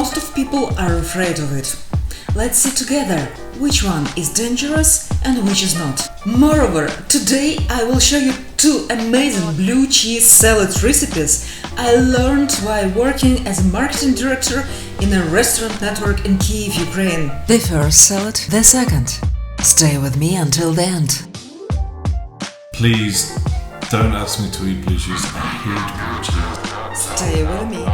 most of people are afraid of it. Let's see together which one is dangerous and which is not. Moreover, today I will show you two amazing blue cheese salad recipes I learned while working as a marketing director in a restaurant network in Kyiv, Ukraine. The first salad, the second. Stay with me until the end. Please don't ask me to eat blue cheese. I hate blue cheese. Stay with me.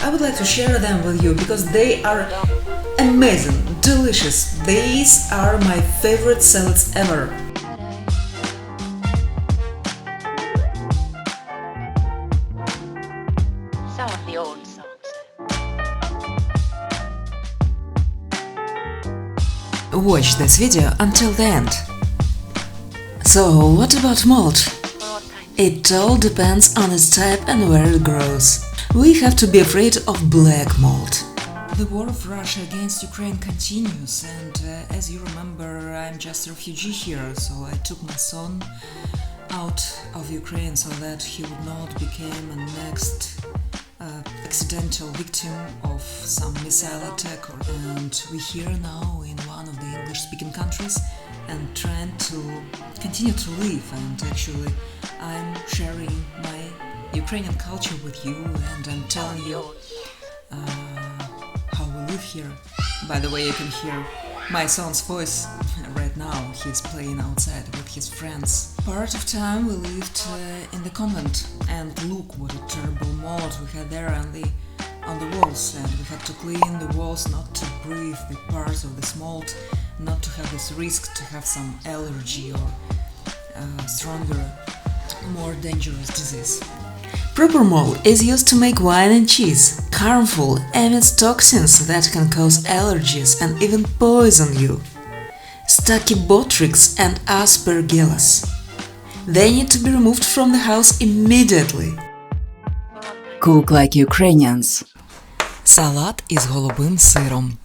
I would like to share them with you because they are amazing, delicious. These are my favorite salads ever. Some of the old songs. Watch this video until the end. So, what about malt? It all depends on its type and where it grows. We have to be afraid of black malt. The war of Russia against Ukraine continues, and as you remember, I'm just a refugee here, so I took my son out of Ukraine so that he would not become a next accidental victim of some missile attack. And we're here now in one of the English-speaking countries and trying to continue to live, and actually I'm sharing my Ukrainian culture with you, and I'm telling you how we live here. By the way, you can hear my son's voice right now. He's playing outside with his friends. Part of time we lived in the convent, and look what a terrible mold we had there on the walls, and we had to clean the walls not to breathe the parts of this mold, not to have this risk to have some allergy or stronger, more dangerous disease. Proper mold is used to make wine and cheese. Harmful, emits toxins that can cause allergies and even poison you. Stachybotrys and aspergillus. They need to be removed from the house immediately. Cook like Ukrainians. Салат із голубим сиром.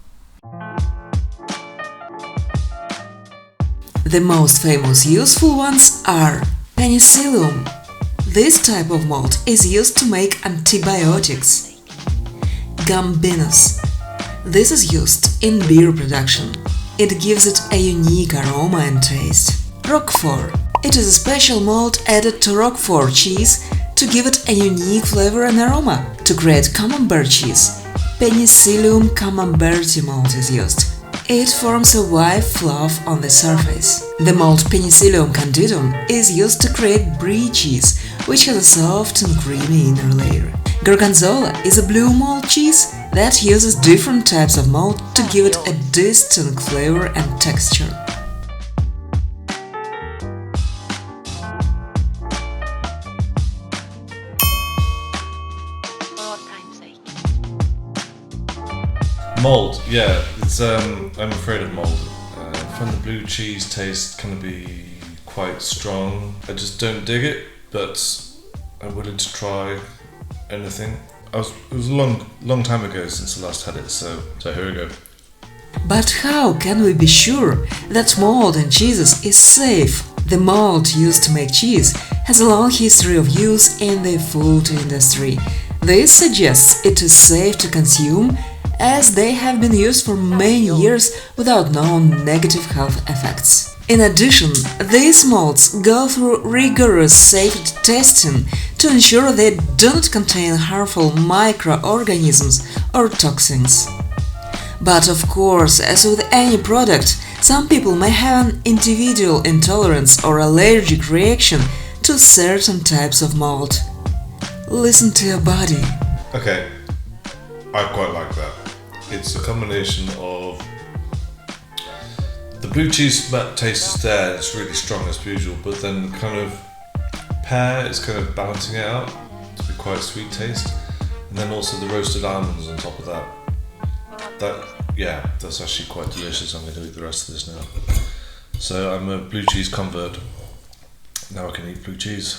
The most famous useful ones are penicillium. This type of malt is used to make antibiotics. Gambinus. This is used in beer production. It gives it a unique aroma and taste. Roquefort. It is a special malt added to Roquefort cheese to give it a unique flavor and aroma. To create Camembert cheese, Penicillium camemberti malt is used. It forms a white fluff on the surface. The malt Penicillium candidum is used to create brie cheese, which has a soft and creamy inner layer. Gorgonzola is a blue malt cheese that uses different types of malt to give it a distinct flavor and texture. Mold, yeah, it's I'm afraid of mold. I find the blue cheese taste can be quite strong. I just don't dig it, but I'm willing to try anything. It was a long time ago since I last had it, so here we go. But how can we be sure that malt in cheeses is safe? The malt used to make cheese has a long history of use in the food industry. This suggests it is safe to consume, as they have been used for many years without known negative health effects. In addition, these malts go through rigorous safety testing to ensure they do not contain harmful microorganisms or toxins. But of course, as with any product, some people may have an individual intolerance or allergic reaction to certain types of malt. Listen to your body. Okay, I quite like that. It's a combination of the blue cheese taste is there, it's really strong as usual, but then kind of pear is kind of balancing it out to be quite a sweet taste, and then also the roasted almonds on top of that. That's actually quite delicious. I'm going to eat the rest of this now. So I'm a blue cheese convert. Now I can eat blue cheese.